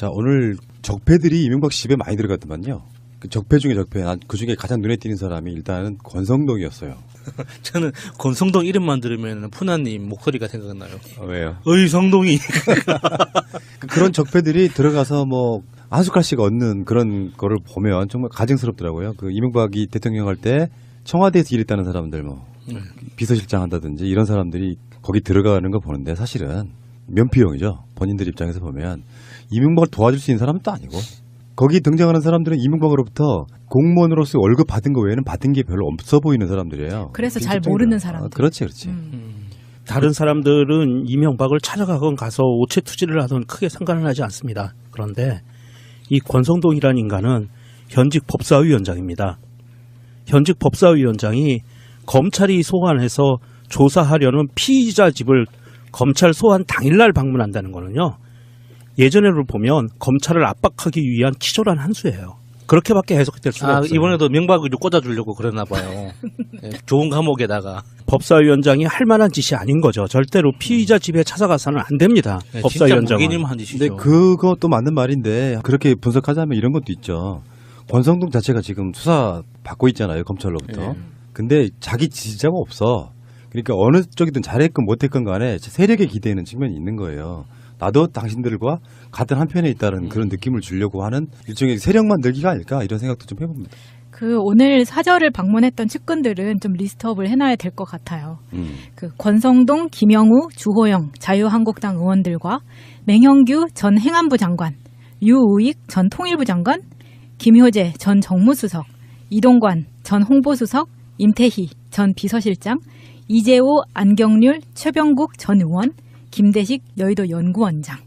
자, 오늘 적폐들이 이명박 씨 집에 많이 들어갔더만요. 그 적폐 중에 적폐, 그 중에 가장 눈에 띄는 사람이 일단은 권성동이었어요. 저는 권성동 이름만 들으면 푸나님 목소리가 생각나요. 왜요? 어이 성동이. 그런 적폐들이 들어가서 뭐 한 숟갈씩 얻는 그런 거를 보면 정말 가증스럽더라고요. 그 이명박이 대통령 할 때 청와대에서 일했다는 사람들 뭐 비서실장 한다든지 이런 사람들이 거기 들어가는 거 보는데 사실은 면피용이죠. 본인들 입장에서 보면 이명박을 도와줄 수 있는 사람은 또 아니고 거기 등장하는 사람들은 이명박으로부터 공무원으로서 월급 받은 거 외에는 받은 게 별로 없어 보이는 사람들이에요. 그래서 잘 모르는 사람들. 그렇지. 다른 사람들은 이명박을 찾아가건 가서 오체 투지를 하든 크게 상관은 하지 않습니다. 그런데 이 권성동이라는 인간은 현직 법사위원장입니다. 현직 법사위원장이 검찰이 소환해서 조사하려는 피의자 집을 검찰 소환 당일날 방문한다는 거는요. 예전에를 보면 검찰을 압박하기 위한 기절한 한 수예요. 그렇게밖에 해석될 수가 없어요. 이번에도 명박을 꽂아주려고 그러나 봐요. 네, 좋은 감옥에다가. 법사위원장이 할 만한 짓이 아닌 거죠. 절대로 피의자 집에 찾아가서는 안 됩니다. 네, 법사위원장은. 진짜 무기님 한 짓이죠. 근데 그것도 맞는 말인데 그렇게 분석하자면 이런 것도 있죠. 권성동 자체가 지금 수사 받고 있잖아요. 검찰로부터. 근데 자기 지지자가 없어. 그러니까 어느 쪽이든 잘했건 못했건 간에 세력에 기대는 측면이 있는 거예요. 나도 당신들과 같은 한편에 있다는 그런 느낌을 주려고 하는 일종의 세력만 늘기가 아닐까 이런 생각도 좀 해봅니다. 그 오늘 사저를 방문했던 측근들은 좀 리스트업을 해놔야 될 것 같아요. 그 권성동, 김영우, 주호영 자유한국당 의원들과 맹형규 전 행안부 장관, 유우익 전 통일부 장관, 김효재 전 정무수석, 이동관 전 홍보수석, 임태희 전 비서실장, 이재호, 안경률, 최병국 전 의원, 김대식 여의도 연구원장.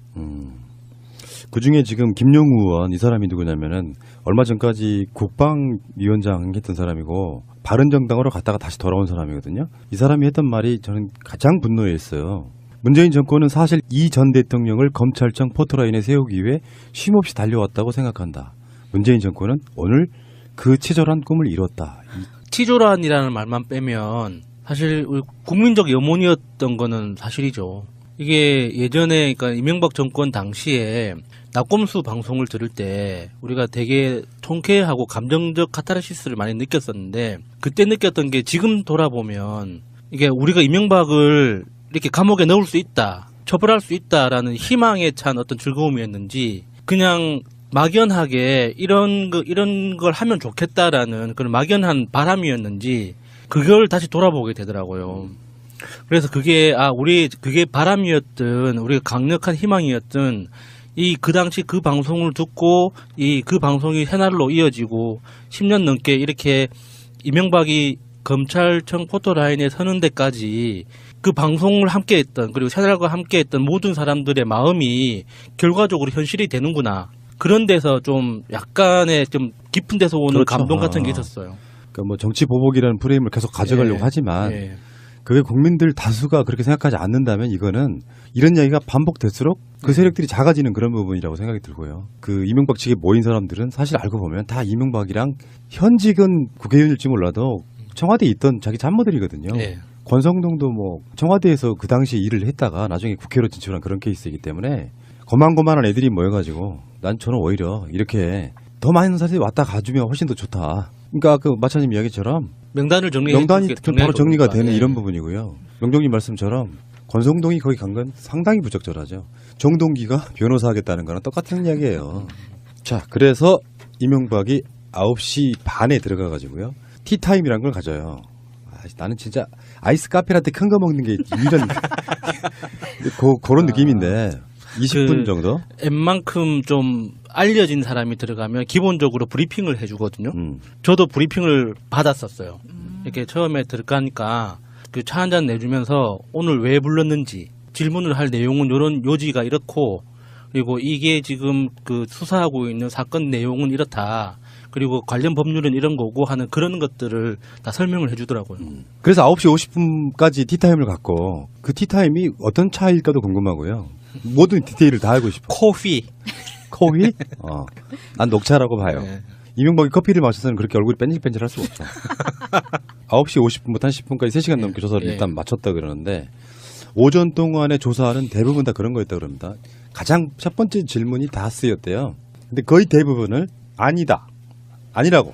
그중에 지금 김용우 의원 이 사람이 누구냐면은 얼마 전까지 국방위원장 했던 사람이고 바른정당으로 갔다가 다시 돌아온 사람이거든요. 이 사람이 했던 말이 저는 가장 분노했어요. 문재인 정권은 사실 이 전 대통령을 검찰청 포토라인에 세우기 위해 쉼없이 달려왔다고 생각한다. 문재인 정권은 오늘 그 치졸한 꿈을 이뤘다. 치졸한이라는 말만 빼면 사실 우리 국민적 염원이었던 거는 사실이죠. 이게 예전에 그러니까 이명박 정권 당시에 낙검수 방송을 들을 때 우리가 되게 통쾌하고 감정적 카타르시스를 많이 느꼈었는데 그때 느꼈던 게 지금 돌아보면 이게 우리가 이명박을 이렇게 감옥에 넣을 수 있다, 처벌할 수 있다라는 희망에 찬 어떤 즐거움이었는지 그냥 막연하게 이런 걸 하면 좋겠다라는 그런 막연한 바람이었는지 그걸 다시 돌아보게 되더라고요. 그래서 그게 그게 바람이었든 우리가 강력한 희망이었든 그 당시 그 방송을 듣고 그 방송이 새날로 이어지고 10년 넘게 이렇게 이명박이 검찰청 포토라인에 서는 데까지 그 방송을 함께했던 그리고 새날과 함께했던 모든 사람들의 마음이 결과적으로 현실이 되는구나. 그런 데서 좀 약간의 좀 깊은 데서 오는 그렇죠. 감동 같은 게 있었어요. 그러니까 뭐 정치 보복이라는 프레임을 계속 가져가려고 하지만 그게 국민들 다수가 그렇게 생각하지 않는다면 이거는 이런 이야기가 반복될수록 그 세력들이 작아지는 그런 부분이라고 생각이 들고요. 그 이명박 측에 모인 사람들은 사실 알고 보면 다 이명박이랑 현직은 국회의원일지 몰라도 청와대에 있던 자기 참모들이거든요. 권성동도 뭐 청와대에서 그 당시에 일을 했다가 나중에 국회로 진출한 그런 케이스이기 때문에 거만거만한 애들이 모여가지고 저는 오히려 이렇게 더 많은 사람들이 왔다 가주면 훨씬 더 좋다. 그러니까 그 마차님 이야기처럼 명단이 바로 정리가 되는 이런 부분이고요. 명종님 말씀처럼 권성동이 거기 간 건 상당히 부적절하죠. 정동기가 변호사 하겠다는 거랑 똑같은 이야기예요. 자, 그래서 이명박이 9시 반에 들어가가지고요. 티타임이란 걸 가져요. 나는 진짜 아이스 카페라떼 큰 거 먹는 게 유일한 그런 느낌인데 20분 정도? 웬만큼 좀 알려진 사람이 들어가면 기본적으로 브리핑을 해주거든요. 저도 브리핑을 받았었어요. 이렇게 처음에 들어가니까 그 차 한 잔 내주면서 오늘 왜 불렀는지 질문을 할 내용은 이런 요지가 이렇고 그리고 이게 지금 그 수사하고 있는 사건 내용은 이렇다. 그리고 관련 법률은 이런 거고 하는 그런 것들을 다 설명을 해주더라고요. 그래서 9시 50분까지 티타임을 갖고 그 티타임이 어떤 차일까도 궁금하고요. 모든 디테일을 다 알고 싶어요. 코피. 난 녹차라고 봐요. 이명박이 커피를 마셔서는 그렇게 얼굴이 뺀질뺀질할 수가 없어. 9시 50분부터 한 10분까지 3시간 넘게 조사를 일단 마쳤다 그러는데 오전 동안의 조사는 대부분 다 그런 거였다 그럽니다. 가장 첫 번째 질문이 다스였대요. 근데 거의 대부분을 아니다, 아니라고.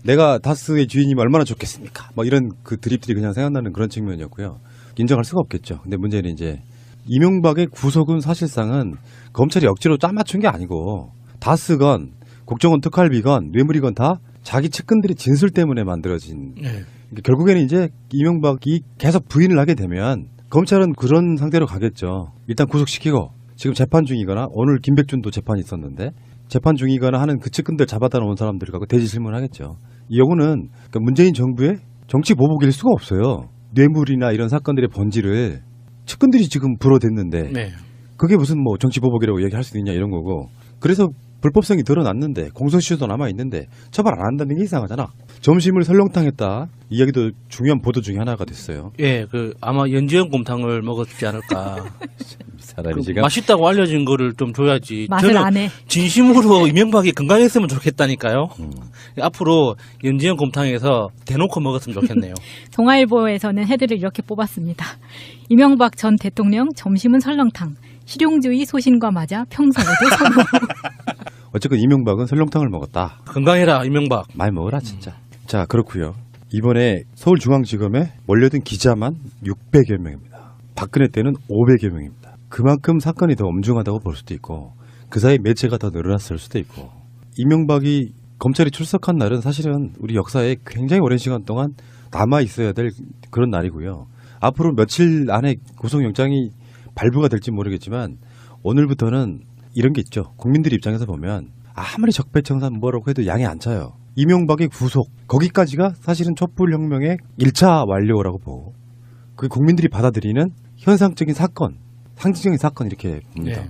내가 다스의 주인이면 얼마나 좋겠습니까? 뭐 이런 그 드립들이 그냥 생각나는 그런 측면이었고요. 인정할 수가 없겠죠. 근데 문제는 이제 이명박의 구속은 사실상은 검찰이 억지로 짜맞춘 게 아니고 다스건 국정원 특활비건 뇌물이건 다 자기 측근들의 진술 때문에 만들어진. 그러니까 결국에는 이제 이명박이 계속 부인을 하게 되면 검찰은 그런 상태로 가겠죠. 일단 구속시키고 지금 재판 중이거나 오늘 김백준도 재판이 있었는데 재판 중이거나 하는 그 측근들 잡아다 놓은 사람들을 갖고 대지 질문하겠죠. 이 경우는 그러니까 문재인 정부의 정치 보복일 수가 없어요. 뇌물이나 이런 사건들의 본질을 측근들이 지금 불어댔는데 네. 그게 무슨 뭐 정치 보복이라고 얘기할 수 있냐 이런 거고. 그래서 불법성이 드러났는데 공소시효도 남아있는데 처벌 안 한다는 게 이상하잖아. 점심을 설렁탕했다. 이 이야기도 중요한 보도 중에 하나가 됐어요. 예, 아마 연지연 곰탕을 먹었지 않을까. 사람이 지금 맛있다고 알려진 거를 좀 줘야지. 맛을 저는 안 해. 진심으로 이명박이 건강했으면 좋겠다니까요. 앞으로 연지연 곰탕에서 대놓고 먹었으면 좋겠네요. 동아일보에서는 헤드를 이렇게 뽑았습니다. 이명박 전 대통령 점심은 설렁탕. 실용주의 소신과 맞아 평소에도 선호. 어쨌든 이명박은 설렁탕을 먹었다. 건강해라 이명박. 많이 먹어라 진짜. 자, 그렇고요. 이번에 서울중앙지검에 몰려든 기자만 600여 명입니다. 박근혜 때는 500여 명입니다. 그만큼 사건이 더 엄중하다고 볼 수도 있고 그 사이 매체가 더 늘어났을 수도 있고. 이명박이 검찰이 출석한 날은 사실은 우리 역사에 굉장히 오랜 시간 동안 남아 있어야 될 그런 날이고요. 앞으로 며칠 안에 구속영장이 발부가 될지 모르겠지만 오늘부터는 이런 게 있죠. 국민들 입장에서 보면 아무리 적폐청산 뭐라고 해도 양이 안 차요. 이명박의 구속 거기까지가 사실은 촛불혁명의 1차 완료라고 보고 그 국민들이 받아들이는 현상적인 사건, 상징적인 사건 이렇게 봅니다. 네.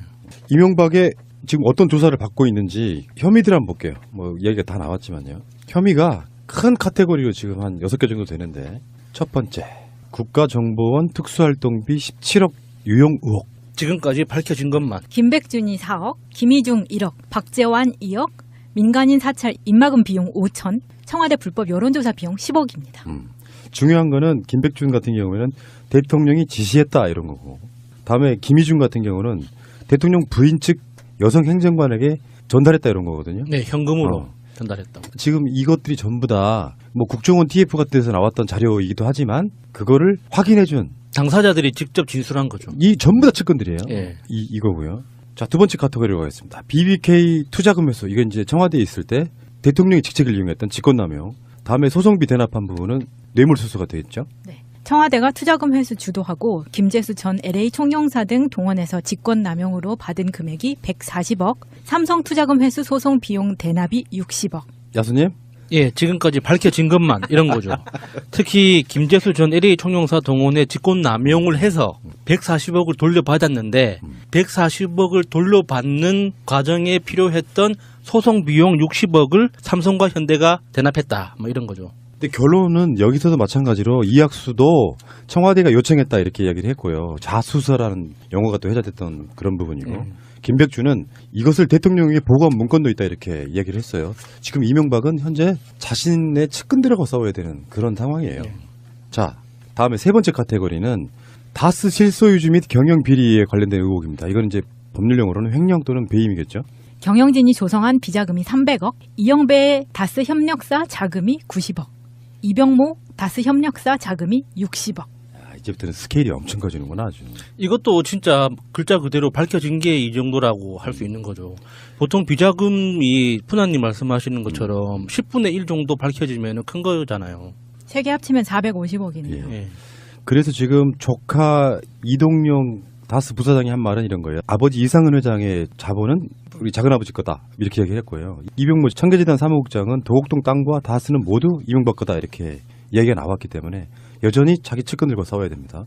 이명박의 지금 어떤 조사를 받고 있는지 혐의들 한번 볼게요. 뭐 이야기가 다 나왔지만요. 혐의가 큰 카테고리로 지금 한 6개 정도 되는데 첫 번째 국가정보원 특수활동비 17억 유용 의혹. 지금까지 밝혀진 것만. 김백준이 4억, 김희중 1억, 박재환 2억, 민간인 사찰 입막음 비용 5천, 청와대 불법 여론조사 비용 10억입니다. 중요한 거는 김백준 같은 경우에는 대통령이 지시했다 이런 거고 다음에 김희중 같은 경우는 대통령 부인 측 여성 행정관에게 전달했다 이런 거거든요. 네, 현금으로 전달했다. 지금 이것들이 전부 다 뭐 국정원 TF 같은 데서 나왔던 자료이기도 하지만 그거를 확인해준 당사자들이 직접 진술한 거죠. 이 전부 다 측근들이에요. 예. 이거고요. 자, 두 번째 카테고리로 가겠습니다. BBK 투자금 회수. 이건 이제 청와대에 있을 때 대통령이 직책을 이용했던 직권남용. 다음에 소송비 대납한 부분은 뇌물수수가 되겠죠. 네. 청와대가 투자금 회수 주도하고 김재수 전 LA 총영사 등 동원해서 직권남용으로 받은 금액이 140억, 삼성 투자금 회수 소송 비용 대납이 60억. 야수님? 예, 지금까지 밝혀진 것만 이런 거죠. 특히 김재수 전 LA 총영사 동원에 직권 남용을 해서 140억을 돌려받았는데 140억을 돌려받는 과정에 필요했던 소송 비용 60억을 삼성과 현대가 대납했다. 뭐 이런 거죠. 근데 결론은 여기서도 마찬가지로 이학수도 청와대가 요청했다 이렇게 이야기를 했고요. 자수서라는 용어가 또 회자됐던 그런 부분이고 김백준은 이것을 대통령에게 보고한 문건도 있다 이렇게 이야기를 했어요. 지금 이명박은 현재 자신의 측근들하고 싸워야 되는 그런 상황이에요. 자, 다음에 세 번째 카테고리는 다스 실소유주 및 경영 비리에 관련된 의혹입니다. 이건 이제 법률용어로는 횡령 또는 배임이겠죠. 경영진이 조성한 비자금이 300억, 이영배의 다스 협력사 자금이 90억, 이병모 다스 협력사 자금이 60억. 이제부터는 스케일이 엄청 커지는구나 아주. 이것도 진짜 글자 그대로 밝혀진 게 이 정도라고 할 수 있는 거죠. 보통 비자금이 푸나님 말씀하시는 것처럼 10분의 1 정도 밝혀지면 큰 거잖아요. 세 개 합치면 450억이네요. 예. 그래서 지금 조카 이동용 다스 부사장이 한 말은 이런 거예요. 아버지 이상은 회장의 자본은 우리 작은아버지 거다 이렇게 얘기했고요. 이병모 청계재단 사무국장은 도곡동 땅과 다스는 모두 이명박 거다 이렇게 이야기가 나왔기 때문에 여전히 자기 측근들과 싸워야 됩니다.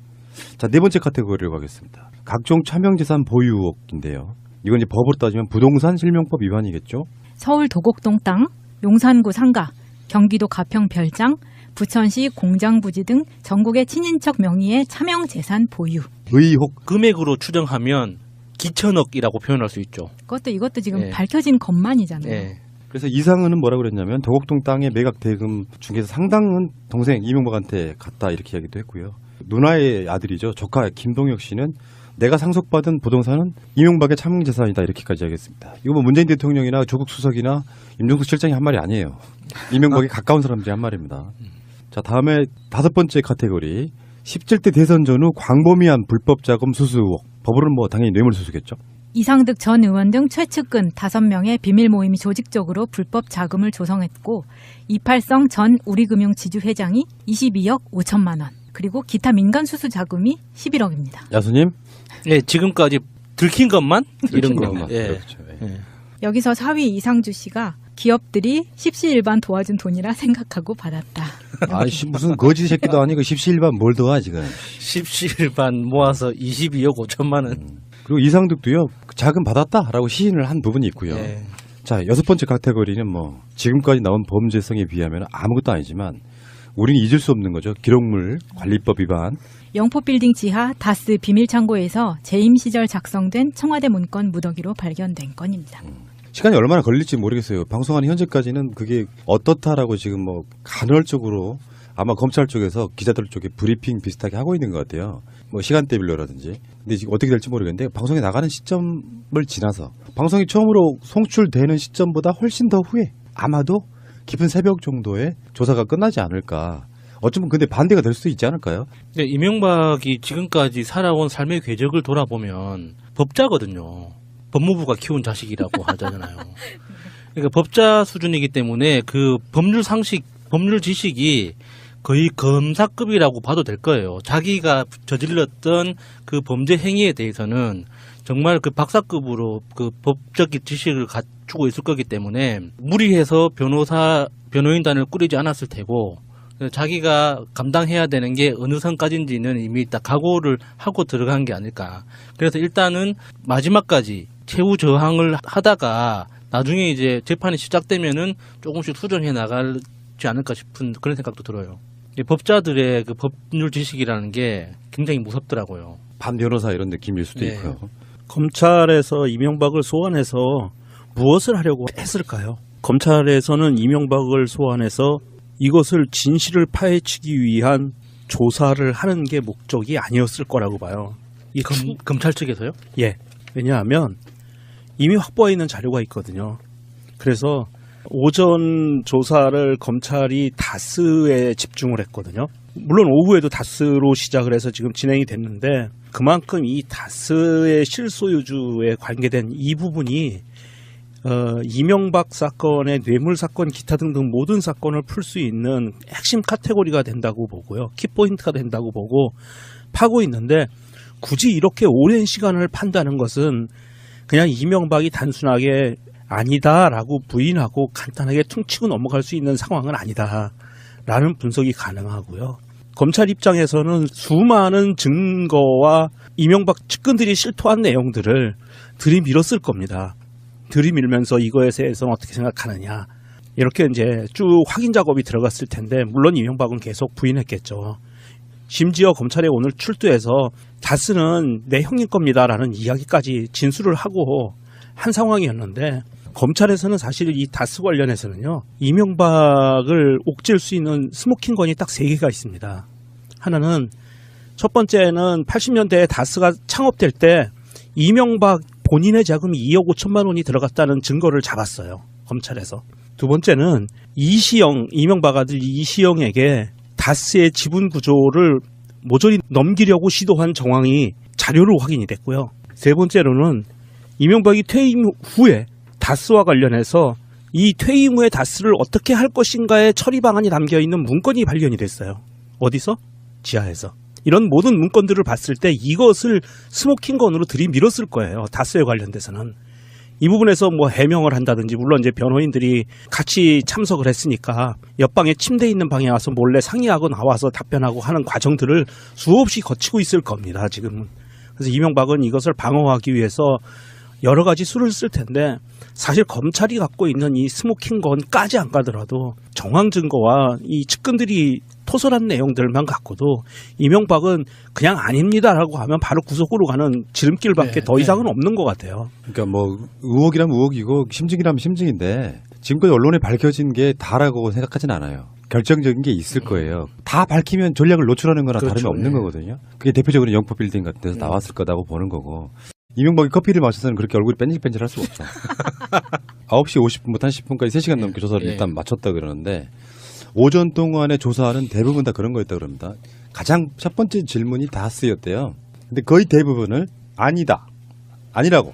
자, 네 번째 카테고리로 가겠습니다. 각종 차명재산 보유 의혹인데요. 이건 이제 법으로 따지면 부동산 실명법 위반이겠죠. 서울 도곡동 땅, 용산구 상가, 경기도 가평 별장, 부천시 공장부지 등 전국의 친인척 명의의 차명재산 보유. 의혹. 금액으로 추정하면 기천억이라고 표현할 수 있죠. 이것도 지금 예. 밝혀진 것만이잖아요. 예. 그래서 이상은은 뭐라고 그랬냐면 도곡동 땅의 매각 대금 중에서 상당은 동생 이명박한테 갔다 이렇게 이야기도 했고요. 누나의 아들이죠. 조카 김동혁 씨는 내가 상속받은 부동산은 이명박의 차명재산이다 이렇게까지 하겠습니다. 이거 뭐 문재인 대통령이나 조국 수석이나 임종석 실장이 한 말이 아니에요. 이명박에 가까운 사람들이 한 말입니다. 자, 다음에 5번째 카테고리 17대 대선 전후 광범위한 불법 자금 수수 의혹. 법으로는 뭐 당연히 뇌물수수겠죠. 이상득 전 의원 등 최측근 5명의 비밀 모임이 조직적으로 불법 자금을 조성했고 이팔성 전 우리금융지주 회장이 22억 5천만 원 그리고 기타 민간 수수 자금이 11억입니다. 야수님? 네, 지금까지 들킨 것만 이런 거. 예. 그렇죠. 예. 여기서 4위 이상주 씨가 기업들이 십시일반 도와준 돈이라 생각하고 받았다. 아이씨 무슨 거지 새끼도 아니고 십시일반 뭘 도와 지금. 십시일반 모아서 22억 5천만 원. 그리고 이상득도요 자금 받았다라고 시인을 한 부분이 있고요. 예. 자 6번째 카테고리는 뭐 지금까지 나온 범죄성에 비하면 아무것도 아니지만 우리는 잊을 수 없는 거죠. 기록물 관리법 위반. 영포빌딩 지하 다스 비밀창고에서 재임 시절 작성된 청와대 문건 무더기로 발견된 건입니다. 시간이 얼마나 걸릴지 모르겠어요. 방송하는 현재까지는 그게 어떻다라고 지금 뭐 간헐적으로 아마 검찰 쪽에서 기자들 쪽에 브리핑 비슷하게 하고 있는 것 같아요. 뭐 시간대별로라든지. 근데 지금 어떻게 될지 모르겠는데 방송에 나가는 시점을 지나서 방송이 처음으로 송출되는 시점보다 훨씬 더 후에 아마도 깊은 새벽 정도에 조사가 끝나지 않을까. 어쩌면 근데 반대가 될 수도 있지 않을까요? 네, 이명박이 지금까지 살아온 삶의 궤적을 돌아보면 법자거든요. 법무부가 키운 자식이라고 하잖아요. 그러니까 법자 수준이기 때문에 그 법률 상식, 법률 지식이 거의 검사급이라고 봐도 될 거예요. 자기가 저질렀던 그 범죄 행위에 대해서는 정말 그 박사급으로 그 법적 지식을 갖추고 있을 거기 때문에 무리해서 변호인단을 꾸리지 않았을 테고 자기가 감당해야 되는 게 어느 선까지인지는 이미 다 각오를 하고 들어간 게 아닐까. 그래서 일단은 마지막까지 최후 저항을 하다가 나중에 이제 재판이 시작되면은 조금씩 수정해 나가지 않을까 싶은 그런 생각도 들어요. 이 법자들의 그 법률 지식이라는 게 굉장히 무섭더라고요. 반 변호사 이런 느낌일 수도 네. 있고요. 검찰에서 이명박을 소환해서 무엇을 하려고 했을까요? 검찰에서는 이명박을 소환해서 이것을 진실을 파헤치기 위한 조사를 하는 게 목적이 아니었을 거라고 봐요. 검찰 측에서요? 예. 왜냐하면 이미 확보해 있는 자료가 있거든요. 그래서 오전 조사를 검찰이 다스에 집중을 했거든요. 물론 오후에도 다스로 시작을 해서 지금 진행이 됐는데 그만큼 이 다스의 실소유주에 관계된 이 부분이 이명박 사건의 뇌물 사건 기타 등등 모든 사건을 풀 수 있는 핵심 카테고리가 된다고 보고요. 키포인트가 된다고 보고 파고 있는데 굳이 이렇게 오랜 시간을 판다는 것은 그냥 이명박이 단순하게 아니다라고 부인하고 간단하게 퉁치고 넘어갈 수 있는 상황은 아니다라는 분석이 가능하고요. 검찰 입장에서는 수많은 증거와 이명박 측근들이 실토한 내용들을 들이밀었을 겁니다. 들이밀면서 이거에 대해서는 어떻게 생각하느냐 이렇게 이제 쭉 확인 작업이 들어갔을 텐데 물론 이명박은 계속 부인했겠죠. 심지어 검찰에 오늘 출두해서 다스는 내 형님 겁니다라는 이야기까지 진술을 하고 한 상황이었는데 검찰에서는 사실 이 다스 관련해서는요 이명박을 옥죄일 수 있는 스모킹건이 딱 3개가 있습니다. 하나는 첫 번째는 80년대에 다스가 창업될 때 이명박 본인의 자금이 2억 5천만 원이 들어갔다는 증거를 잡았어요. 검찰에서. 두 번째는 이시영, 이명박 아들 이시영에게 다스의 지분 구조를 모조리 넘기려고 시도한 정황이 자료로 확인이 됐고요. 세 번째로는 이명박이 퇴임 후에 다스와 관련해서 이 퇴임 후에 다스를 어떻게 할 것인가의 처리 방안이 담겨있는 문건이 발견이 됐어요. 어디서? 지하에서. 이런 모든 문건들을 봤을 때 이것을 스모킹건으로 들이밀었을 거예요. 다스에 관련돼서는. 이 부분에서 뭐 해명을 한다든지 물론 이제 변호인들이 같이 참석을 했으니까 옆방에 침대 있는 방에 와서 몰래 상의하고 나와서 답변하고 하는 과정들을 수없이 거치고 있을 겁니다. 지금은. 그래서 이명박은 이것을 방어하기 위해서 여러 가지 수를 쓸 텐데 사실 검찰이 갖고 있는 이 스모킹건까지 안 가더라도 정황 증거와 이 측근들이 토설한 내용들만 갖고도 이명박은 그냥 아닙니다라고 하면 바로 구속으로 가는 지름길밖에 더 이상은 없는 것 같아요. 그러니까 뭐 의혹이라면 의혹이고 심증이라면 심증인데 지금까지 언론에 밝혀진 게 다라고 생각하진 않아요. 결정적인 게 있을 거예요. 다 밝히면 전략을 노출하는 거나 그렇죠. 다름이 없는 거거든요. 그게 대표적으로 영포 빌딩 같은 데서 나왔을 거라고 보는 거고. 이명박이 커피를 마셔서는 그렇게 얼굴이 뺀질뺀질할 수가 없어. 9시 50분부터 1 10분까지 3시간 넘게 조사를 일단 마쳤다 그러는데 오전 동안의 조사는 대부분 다 그런 거였다 그럽니다. 가장 첫 번째 질문이 다스였대요. 근데 거의 대부분을 아니다. 아니라고.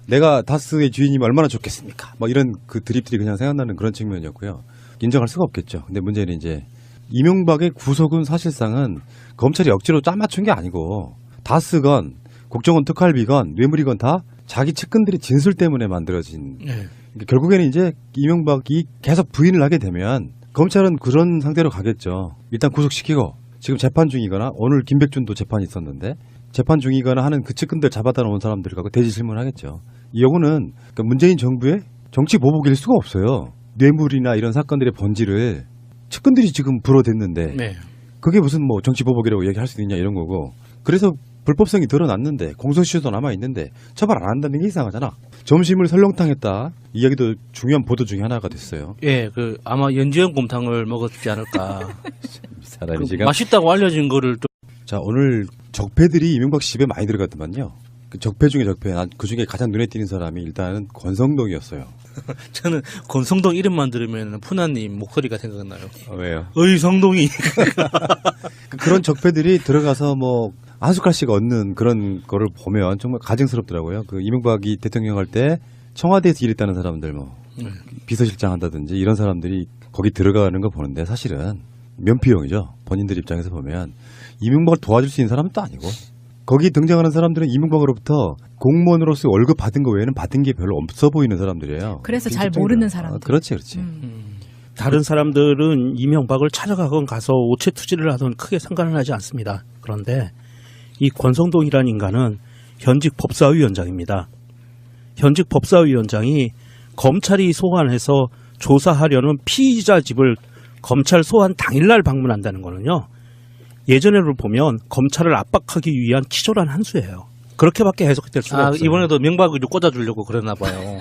내가 다스의 주인이면 얼마나 좋겠습니까? 뭐 이런 그 드립들이 그냥 생각나는 그런 측면이었고요. 인정할 수가 없겠죠. 근데 문제는 이제 이명박의 구속은 사실상은 검찰이 억지로 짜맞춘 게 아니고 다스건 국정원 특활비건 뇌물이건 다 자기 측근들의 진술 때문에 만들어진. 그러니까 결국에는 이제 이명박이 계속 부인을 하게 되면 검찰은 그런 상태로 가겠죠. 일단 구속시키고 지금 재판 중이거나 오늘 김백준도 재판이 있었는데 재판 중이거나 하는 그 측근들 잡아다 놓은 사람들 갖고 대지 질문하겠죠. 이 경우는 그러니까 문재인 정부의 정치 보복일 수가 없어요. 뇌물이나 이런 사건들의 본질을 측근들이 지금 불어댔는데 그게 무슨 뭐 정치 보복이라고 얘기할 수 있냐 이런 거고. 그래서 불법성이 드러났는데 공소시효도 남아있는데 처벌 안 한다는 게 이상하잖아. 점심을 설렁탕했다. 이 이야기도 중요한 보도 중에 하나가 됐어요. 예, 그 아마 연지연 곰탕을 먹었지 않을까. 사람이 그 지금 맛있다고 알려진 거를 또 자 오늘 적폐들이 이명박 씨 집에 많이 들어갔더만요. 그 적폐 중에 적폐. 그 중에 가장 눈에 띄는 사람이 일단은 권성동이었어요. 저는 권성동 이름만 들으면 푸나님 목소리가 생각나요. 왜요? 어이 성동이. 그런 적폐들이 들어가서 뭐 한 숟갈씩 얻는 그런 거를 보면 정말 가증스럽더라고요. 그 이명박이 대통령 할 때 청와대에서 일했다는 사람들 뭐 비서실장 한다든지 이런 사람들이 거기 들어가는 거 보는데 사실은 면피용이죠. 본인들 입장에서 보면 이명박을 도와줄 수 있는 사람은 또 아니고 거기 등장하는 사람들은 이명박으로부터 공무원으로서 월급 받은 거 외에는 받은 게 별로 없어 보이는 사람들이에요. 그래서 잘 모르는 사람들. 그렇지. 다른 사람들은 이명박을 찾아가건 가서 오체 투지를 하든 크게 상관은 하지 않습니다. 그런데 이 권성동이라는 인간은 현직 법사위원장입니다. 현직 법사위원장이 검찰이 소환해서 조사하려는 피의자 집을 검찰 소환 당일날 방문한다는 거는요. 예전에를 보면 검찰을 압박하기 위한 치졸한 한 수예요. 그렇게밖에 해석될 수가 없어요. 이번에도 명박을 좀 꽂아주려고 그러나 봐요.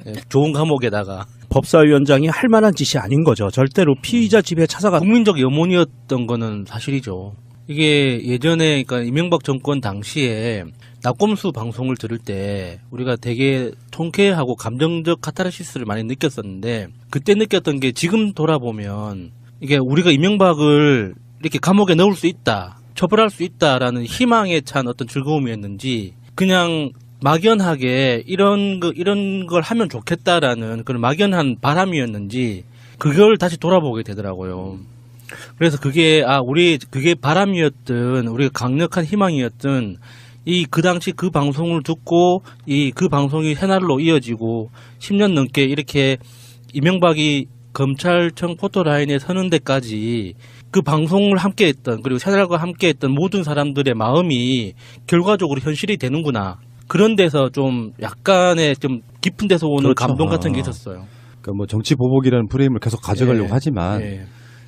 예, 좋은 감옥에다가. 법사위원장이 할 만한 짓이 아닌 거죠. 절대로 피의자 집에 찾아가. 국민적 염원이었던 거는 사실이죠. 이게 예전에 그러니까 이명박 정권 당시에 낙검수 방송을 들을 때 우리가 되게 통쾌하고 감정적 카타르시스를 많이 느꼈었는데 그때 느꼈던 게 지금 돌아보면 이게 우리가 이명박을 이렇게 감옥에 넣을 수 있다, 처벌할 수 있다라는 희망에 찬 어떤 즐거움이었는지 그냥 막연하게 이런 걸 하면 좋겠다라는 그런 막연한 바람이었는지 그걸 다시 돌아보게 되더라고요. 그래서 그게 그게 바람이었든 우리가 강력한 희망이었든 그 당시 그 방송을 듣고 그 방송이 새날로 이어지고 10년 넘게 이렇게 이명박이 검찰청 포토라인에 서는 데까지 그 방송을 함께했던 그리고 새날과 함께했던 모든 사람들의 마음이 결과적으로 현실이 되는구나. 그런 데서 좀 약간의 좀 깊은 데서 오는 그렇죠. 감동 같은 게 있었어요. 그러니까 뭐 정치 보복이라는 프레임을 계속 가져가려고 하지만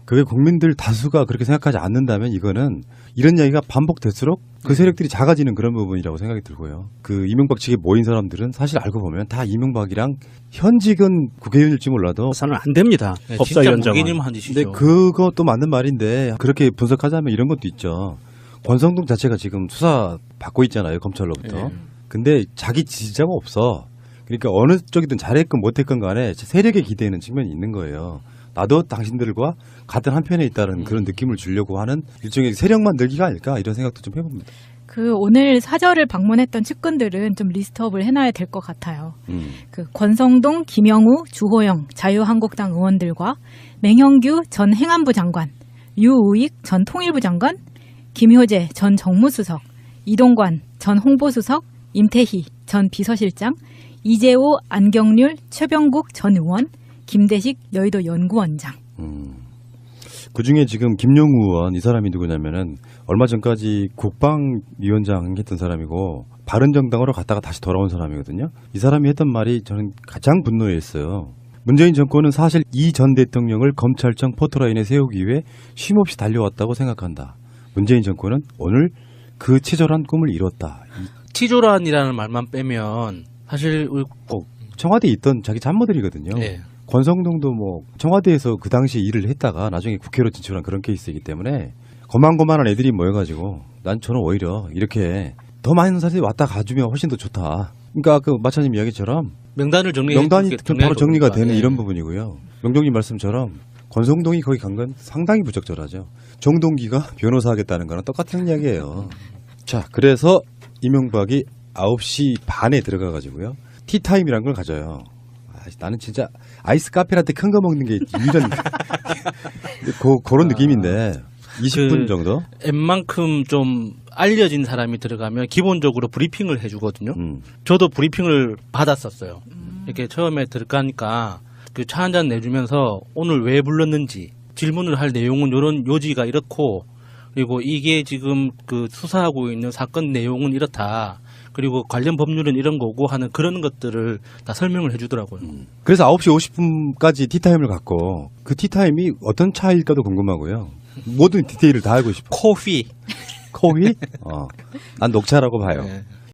그게 국민들 다수가 그렇게 생각하지 않는다면 이거는 이런 이야기가 반복될수록 그 세력들이 작아지는 그런 부분이라고 생각이 들고요. 그 이명박 측에 모인 사람들은 사실 알고 보면 다 이명박이랑 현직은 국회의원일지 몰라도 사는 안 됩니다. 네, 법사위원장은. 진짜 한 짓이죠. 근데 그것도 맞는 말인데 그렇게 분석하자면 이런 것도 있죠. 권성동 자체가 지금 수사 받고 있잖아요. 검찰로부터. 근데 자기 지지자가 없어. 그러니까 어느 쪽이든 잘했건 못했건 간에 세력에 기대는 측면이 있는 거예요. 나도 당신들과 같은 한편에 있다는 그런 느낌을 주려고 하는 일종의 세력 만들기가 아닐까 이런 생각도 좀 해봅니다. 오늘 사저를 방문했던 측근들은 좀 리스트업을 해놔야 될 것 같아요. 권성동, 김영우, 주호영 자유한국당 의원들과 맹형규 전 행안부 장관, 유우익 전 통일부 장관, 김효재 전 정무수석, 이동관 전 홍보수석, 임태희 전 비서실장, 이재호, 안경률, 최병국 전 의원, 김대식 여의도 연구원장. 그중에 지금 김용우 의원 이 사람이 누구냐면은 얼마 전까지 국방위원장 했던 사람이고 바른정당으로 갔다가 다시 돌아온 사람이거든요. 이 사람이 했던 말이 저는 가장 분노했어요. 문재인 정권은 사실 이 전 대통령을 검찰청 포토라인에 세우기 위해 쉼없이 달려왔다고 생각한다. 문재인 정권은 오늘 그 치졸한 꿈을 이뤘다. 치졸한이라는 말만 빼면 사실 청와대에 있던 자기 참모들이거든요. 네. 권성동도 뭐 청와대에서 그 당시에 일을 했다가 나중에 국회로 진출한 그런 케이스이기 때문에 거만거만한 애들이 모여가지고 저는 오히려 이렇게 더 많은 사람들이 왔다 가주면 훨씬 더 좋다. 그러니까 그 마차님 이야기처럼 명단을 명단이 바로 정리가 되는 예. 이런 부분이고요. 명동님 말씀처럼 권성동이 거기 간 건 상당히 부적절하죠. 정동기가 변호사 하겠다는 거랑 똑같은 이야기예요. 자, 그래서 이명박이 9시 반에 들어가가지고요. 티타임이란 걸 가져요. 나는 진짜 아이스 카페라떼 큰 거 먹는 게 이런 그런 느낌인데 20분 정도? 웬만큼 좀 알려진 사람이 들어가면 기본적으로 브리핑을 해주거든요. 저도 브리핑을 받았었어요. 이렇게 처음에 들어가니까 그 차 한 잔 내주면서 오늘 왜 불렀는지 질문을 할 내용은 이런 요지가 이렇고 그리고 이게 지금 그 수사하고 있는 사건 내용은 이렇다. 그리고 관련 법률은 이런 거고 하는 그런 것들을 다 설명을 해주더라고요. 그래서 9시 50분까지 티타임을 갖고 그 티타임이 어떤 차일까도 궁금하고요. 모든 디테일을 다 알고 싶어. 코피. 코피? 난 녹차라고 봐요. 네.